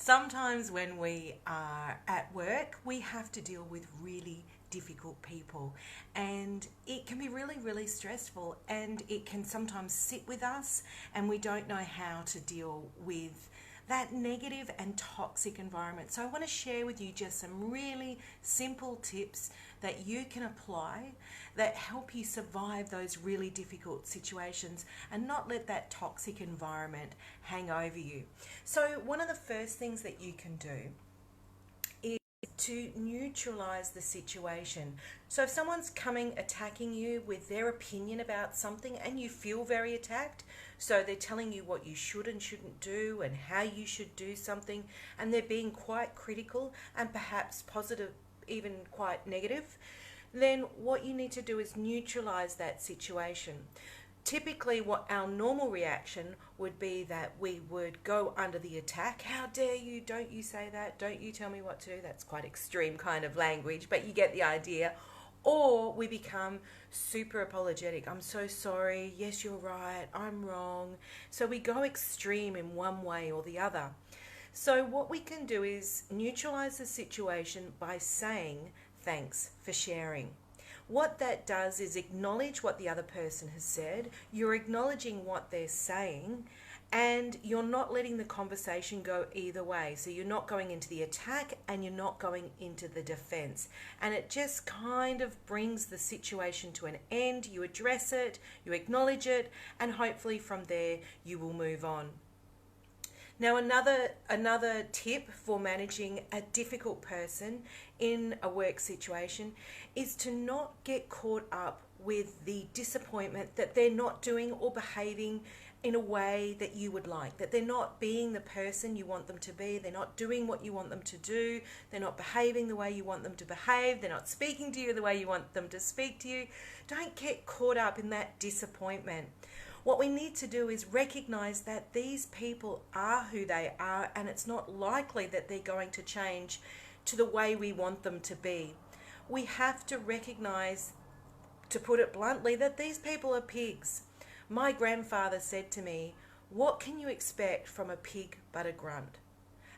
Sometimes when we are at work, we have to deal with really difficult people, and it can be really, really stressful, and it can sometimes sit with us, and we don't know how to deal with that negative and toxic environment. So I want to share with you just some really simple tips that you can apply that help you survive those really difficult situations and not let that toxic environment hang over you. So one of the first things that you can do is to neutralize the situation. So if someone's coming attacking you with their opinion about something and you feel very attacked, so they're telling you what you should and shouldn't do and how you should do something, and they're being quite critical and perhaps positive, even quite negative, then what you need to do is neutralize that situation. Typically, what our normal reaction would be that we would go under the attack. How dare you? Don't you say that? Don't you tell me what to do? That's quite extreme kind of language, but you get the idea. Or we become super apologetic. I'm so sorry. Yes, you're right. I'm wrong. So we go extreme in one way or the other. So what we can do is neutralize the situation by saying thanks for sharing. What that does is acknowledge what the other person has said. You're acknowledging what they're saying, and you're not letting the conversation go either way. So you're not going into the attack and you're not going into the defense. And it just kind of brings the situation to an end. You address it, you acknowledge it, and hopefully from there you will move on. Now, another tip for managing a difficult person in a work situation is to not get caught up with the disappointment that they're not doing or behaving in a way that you would like, that they're not being the person you want them to be, they're not doing what you want them to do, they're not behaving the way you want them to behave, they're not speaking to you the way you want them to speak to you. Don't get caught up in that disappointment. What we need to do is recognize that these people are who they are, and it's not likely that they're going to change to the way we want them to be. We have to recognize, to put it bluntly, that these people are pigs. My grandfather said to me, "What can you expect from a pig but a grunt?"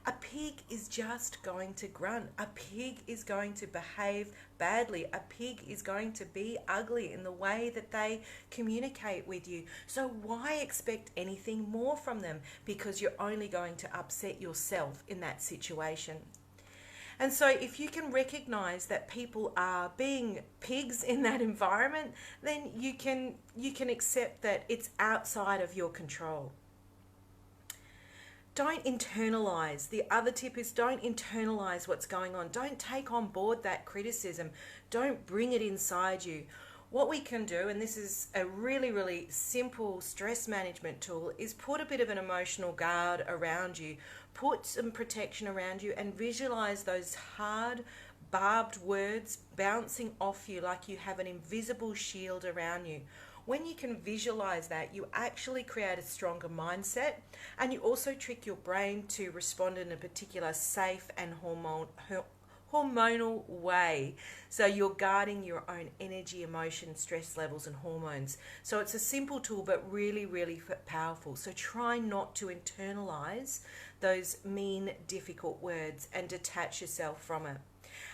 A pig is just going to grunt. A pig is going to behave badly. A pig is going to be ugly in the way that they communicate with you. So why expect anything more from them? Because you're only going to upset yourself in that situation. And so if you can recognize that people are being pigs in that environment, then you can accept that it's outside of your control. Don't internalize. The other tip is don't internalize what's going on. Don't take on board that criticism. Don't bring it inside you. What we can do, and this is a really, really simple stress management tool, is put a bit of an emotional guard around you. Put some protection around you and visualize those hard, barbed words bouncing off you like you have an invisible shield around you. When you can visualize that, you actually create a stronger mindset, and you also trick your brain to respond in a particular safe and hormonal way. So you're guarding your own energy, emotion, stress levels, and hormones. So it's a simple tool, but really, really powerful. So try not to internalize those mean, difficult words and detach yourself from it.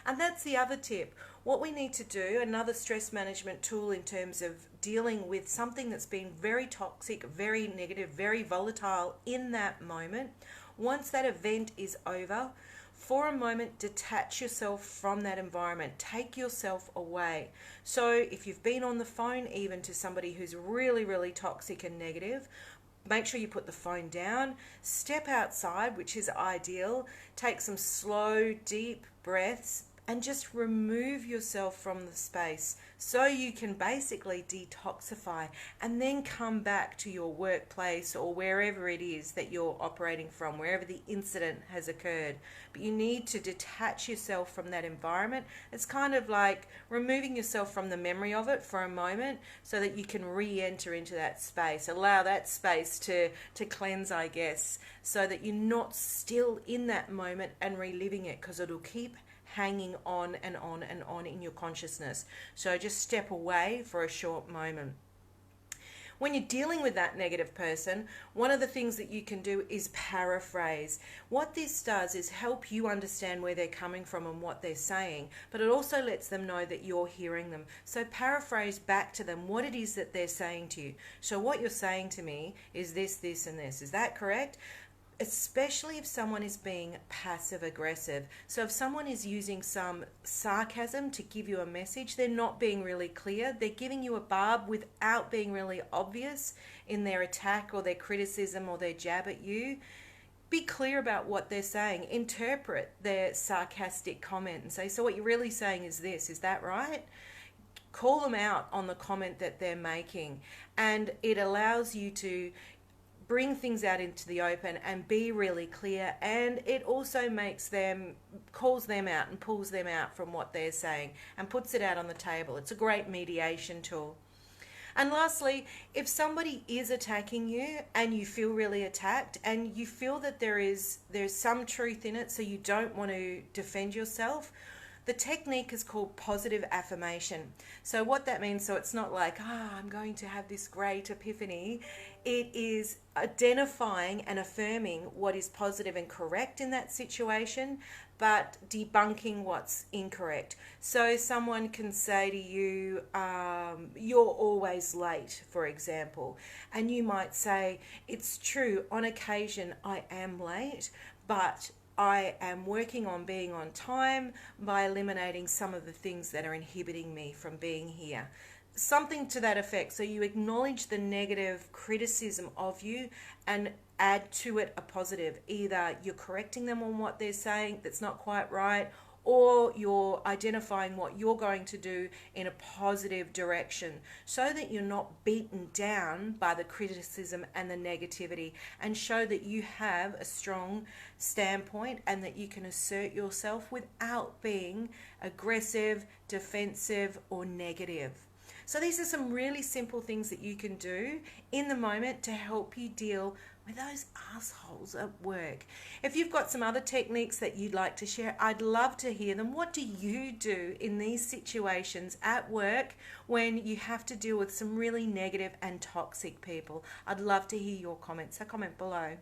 And that's the other tip. What we need to do, another stress management tool in terms of dealing with something that's been very toxic, very negative, very volatile in that moment, once that event is over, for a moment, detach yourself from that environment. Take yourself away. So if you've been on the phone even to somebody who's really, really toxic and negative, make sure you put the phone down, step outside, which is ideal, take some slow, deep breaths, and just remove yourself from the space so you can basically detoxify and then come back to your workplace or wherever it is that you're operating from, wherever the incident has occurred. But you need to detach yourself from that environment. It's kind of like removing yourself from the memory of it for a moment so that you can re-enter into that space. Allow that space to cleanse, I guess, so that you're not still in that moment and reliving it, because it'll keep hanging on and on and on in your consciousness. So just step away for a short moment. When you're dealing with that negative person, one of the things that you can do is paraphrase. What this does is help you understand where they're coming from and what they're saying, but it also lets them know that you're hearing them. So paraphrase back to them what it is that they're saying to you. So what you're saying to me is this, this, and this. Is that correct? Especially if someone is being passive aggressive. So if someone is using some sarcasm to give you a message, they're not being really clear. They're giving you a barb without being really obvious in their attack or their criticism or their jab at you. Be clear about what they're saying. Interpret their sarcastic comment and say, so what you're really saying is this, is that right? Call them out on the comment that they're making, and it allows you to bring things out into the open and be really clear, and it also calls them out and pulls them out from what they're saying and puts it out on the table. It's a great mediation tool. And lastly, if somebody is attacking you and you feel really attacked and you feel that there's some truth in it, so you don't want to defend yourself, the technique is called positive affirmation. So what that means, so it's not like, I'm going to have this great epiphany. It is identifying and affirming what is positive and correct in that situation, but debunking what's incorrect. So someone can say to you, you're always late, for example, and you might say, it's true, on occasion I am late, but I am working on being on time by eliminating some of the things that are inhibiting me from being here. Something to that effect. So you acknowledge the negative criticism of you and add to it a positive. Either you're correcting them on what they're saying that's not quite right, or you're identifying what you're going to do in a positive direction so that you're not beaten down by the criticism and the negativity, and show that you have a strong standpoint and that you can assert yourself without being aggressive, defensive, or negative. So these are some really simple things that you can do in the moment to help you deal with those assholes at work. If you've got some other techniques that you'd like to share, I'd love to hear them. What do you do in these situations at work when you have to deal with some really negative and toxic people? I'd love to hear your comments, so comment below.